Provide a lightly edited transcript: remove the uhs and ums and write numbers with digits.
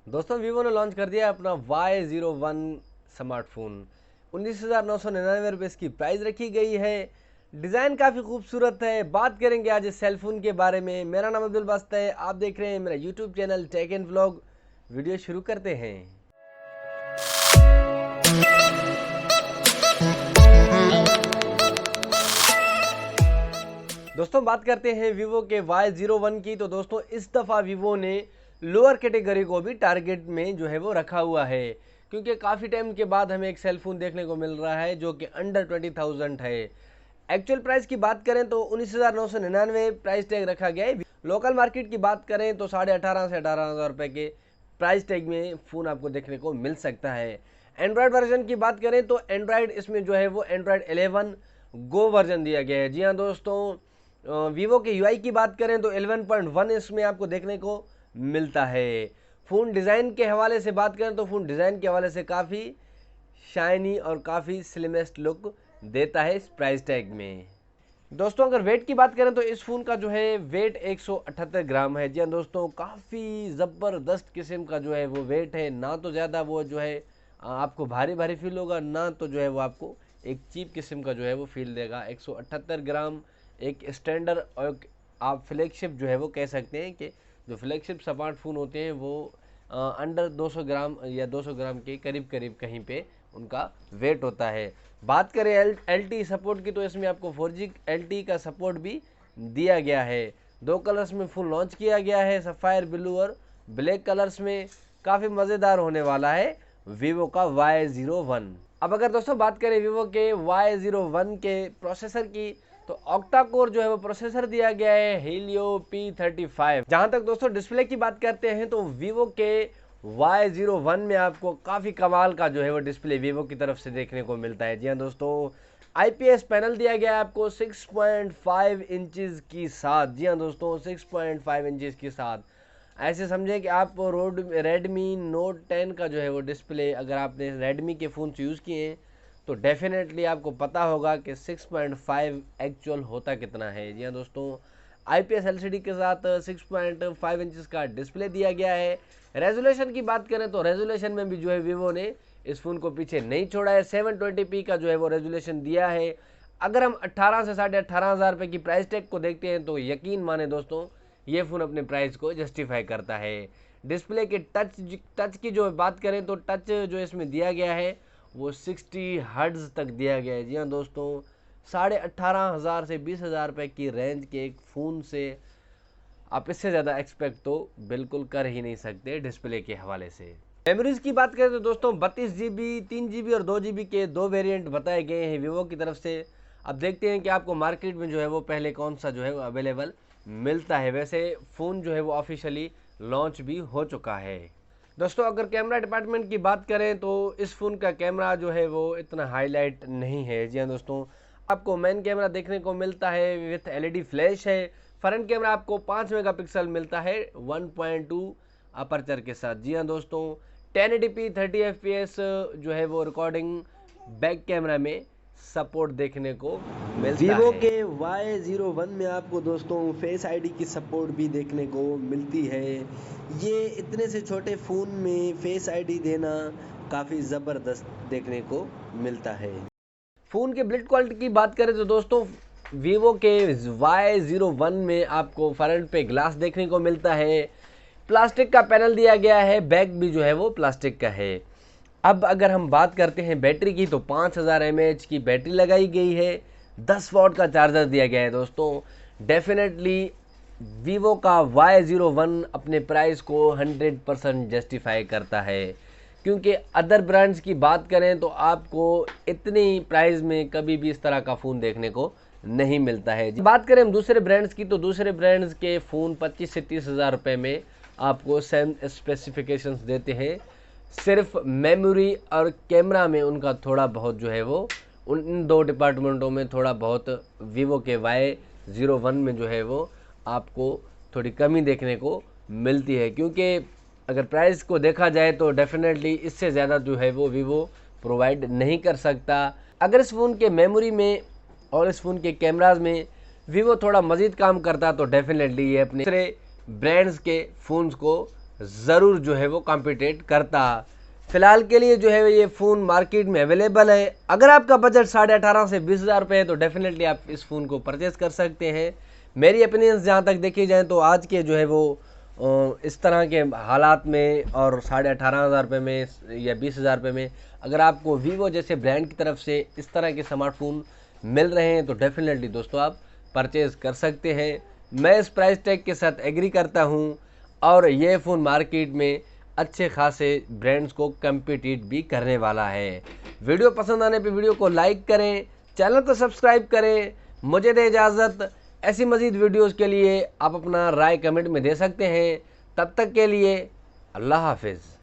दोस्तों वीवो ने लॉन्च कर दिया अपना Y01 स्मार्टफोन। 19,999 रुपये इसकी प्राइस रखी गई है। डिज़ाइन काफ़ी खूबसूरत है। बात करेंगे आज इस सेलफोन के बारे में। मेरा नाम अब्दुल बास्त है, आप देख रहे हैं मेरा YouTube channel tech and vlog. Video शुरू करते हैं। दोस्तों बात करते हैं वीवो के Y01 की। तो दोस्तों इस दफ़ा वीवो ने लोअर कैटेगरी को भी टारगेट में जो है वो रखा हुआ है, क्योंकि काफ़ी टाइम के बाद हमें एक सेलफोन देखने को मिल रहा है जो कि अंडर 20,000 है। एक्चुअल प्राइस की बात करें तो 19,999 प्राइस टैग रखा गया है। लोकल मार्केट की बात करें तो 18,500 से 18,000 रुपये के प्राइस टैग में फ़ोन आपको देखने को मिल सकता है। एंड्रॉयड वर्जन की बात करें तो एंड्रॉयड इसमें जो है वो एंड्रॉयड 11 गो वर्जन दिया गया है। जी हाँ दोस्तों, वीवो के यूआई की बात करें तो 11.1 इसमें आपको देखने को मिलता है। फ़ोन डिज़ाइन के हवाले से बात करें तो फ़ोन डिज़ाइन के हवाले से काफ़ी शाइनी और काफ़ी स्लिमेस्ट लुक देता है इस प्राइस टैग में। दोस्तों अगर वेट की बात करें तो इस फ़ोन का जो है वेट 178 ग्राम है। जी हाँ दोस्तों, काफ़ी ज़बरदस्त किस्म का जो है वो वेट है। ना तो ज़्यादा वो जो है आपको भारी भारी फील होगा, ना तो जो है वो आपको एक चीप किस्म का जो है वो फील देगा। 178 ग्राम एक स्टैंडर्ड और आप फ्लैगशिप जो है वो कह सकते हैं कि जो फ्लैगशिप स्मार्टफोन होते हैं वो अंडर 200 ग्राम या 200 ग्राम के करीब करीब कहीं पे उनका वेट होता है। बात करें LTE सपोर्ट की तो इसमें आपको 4G LTE का सपोर्ट भी दिया गया है। 2 कलर्स में फ़ोन लॉन्च किया गया है, सफ़ायर ब्लू और ब्लैक कलर्स में। काफ़ी मज़ेदार होने वाला है वीवो का Y01। अब अगर दोस्तों बात करें वीवो के Y01 के प्रोसेसर की तो ऑक्टा कोर जो है वो प्रोसेसर दिया गया है Helio P35। जहां तक दोस्तों डिस्प्ले की बात करते हैं तो वीवो के Y01 में आपको काफ़ी कमाल का जो है वो डिस्प्ले वीवो की तरफ से देखने को मिलता है। जी हाँ दोस्तों, IPS पैनल दिया गया है आपको 6.5 इंचज़ की साथ। जी हाँ दोस्तों, 6.5 इंचज़ के साथ। ऐसे समझें कि आप रेडमी नोट 10 का जो है वो डिस्प्ले अगर आपने रेडमी के फ़ोन से यूज़ किए हैं तो डेफिनेटली आपको पता होगा कि 6.5 एक्चुअल होता कितना है। जी हाँ दोस्तों, IPS LCD के साथ 6.5 इंचज़ का डिस्प्ले दिया गया है। रेजोल्यूशन की बात करें तो रेजोल्यूशन में भी जो है वीवो ने इस फ़ोन को पीछे नहीं छोड़ा है। 720p का जो है वो रेजोल्यूशन दिया है। अगर हम 18 से 18,500 रुपये की प्राइस टैग को देखते हैं तो यकीन माने दोस्तों ये फ़ोन अपने प्राइस को जस्टिफाई करता है। डिस्प्ले के टच की जो बात करें तो टच जो इसमें दिया गया है वो 60 हर्ट्ज़ तक दिया गया है। जी हाँ दोस्तों, 18,500 से 20,000 रुपये की रेंज के एक फ़ोन से आप इससे ज़्यादा एक्सपेक्ट तो बिल्कुल कर ही नहीं सकते डिस्प्ले के हवाले से। मेमोरीज़ की बात करें तो दोस्तों 32 GB 3 GB और 2 GB के 2 वेरिएंट बताए गए हैं वीवो की तरफ से। अब देखते हैं कि आपको मार्केट में जो है वो पहले कौन सा जो है वो अवेलेबल मिलता है। वैसे फ़ोन जो है वो ऑफिशियली लॉन्च भी हो चुका है। दोस्तों अगर कैमरा डिपार्टमेंट की बात करें तो इस फ़ोन का कैमरा जो है वो इतना हाईलाइट नहीं है। जी हाँ दोस्तों, आपको मेन कैमरा देखने को मिलता है विथ LED फ्लैश है। फ्रंट कैमरा आपको 5 मेगापिक्सल मिलता है 1.2 अपर्चर के साथ। जी हाँ दोस्तों, 1080p 30 FPS जो है वो रिकॉर्डिंग बैक कैमरा में सपोर्ट देखने को मिलता वीवो है। के Y01 में आपको दोस्तों फेस आईडी की सपोर्ट भी देखने को मिलती है। ये इतने से छोटे फ़ोन में फेस आईडी देना काफ़ी ज़बरदस्त देखने को मिलता है। फ़ोन के बिल्ड क्वालिटी की बात करें तो दोस्तों वीवो के Y01 में आपको फ्रंट पे ग्लास देखने को मिलता है। प्लास्टिक का पैनल दिया गया है, बैक भी जो है वो प्लास्टिक का है। अब अगर हम बात करते हैं बैटरी की तो 5000 mAh की बैटरी लगाई गई है। 10 वॉट का चार्जर दिया गया है। दोस्तों डेफिनेटली वीवो का Y01 अपने प्राइस को 100% जस्टिफाई करता है, क्योंकि अदर ब्रांड्स की बात करें तो आपको इतनी प्राइस में कभी भी इस तरह का फ़ोन देखने को नहीं मिलता है। बात करें हम दूसरे ब्रांड्स की तो दूसरे ब्रांड्स के फ़ोन 25 से 30,000 रुपये में आपको सेम स्पेसिफिकेशंस देते हैं। सिर्फ मेमोरी और कैमरा में उनका थोड़ा बहुत जो है वो उन दो डिपार्टमेंटों में थोड़ा बहुत वीवो के Y01 में जो है वो आपको थोड़ी कमी देखने को मिलती है, क्योंकि अगर प्राइस को देखा जाए तो डेफिनेटली इससे ज़्यादा जो है वो वीवो प्रोवाइड नहीं कर सकता। अगर इस फ़ोन के मेमोरी में और इस फ़ोन के कैमराज में वीवो थोड़ा मज़ीद काम करता तो डेफिनेटली ये अपने दूसरे ब्रांड्स के फ़ोन्स को ज़रूर जो है वो कॉम्पिटेट करता। फ़िलहाल के लिए जो है ये फ़ोन मार्केट में अवेलेबल है। अगर आपका बजट 18.5 से 20,000 रुपये है तो डेफिनेटली आप इस फ़ोन को परचेज़ कर सकते हैं। मेरी ओपिनियंस जहाँ तक देखी जाए तो आज के जो है वो इस तरह के हालात में और 18,500 रुपये में या 20,000 रुपये में अगर आपको वीवो जैसे ब्रांड की तरफ से इस तरह के स्मार्टफोन मिल रहे हैं तो डेफिनेटली दोस्तों आप परचेज़ कर सकते हैं। मैं इस प्राइस टैग के साथ एग्री करता हूं और ये फ़ोन मार्केट में अच्छे खासे ब्रांड्स को कम्पिटिट भी करने वाला है। वीडियो पसंद आने पे वीडियो को लाइक करें, चैनल को सब्सक्राइब करें। मुझे दें इजाज़त। ऐसी मज़ीद वीडियोज़ के लिए आप अपना राय कमेंट में दे सकते हैं। तब तक के लिए अल्लाह हाफिज़।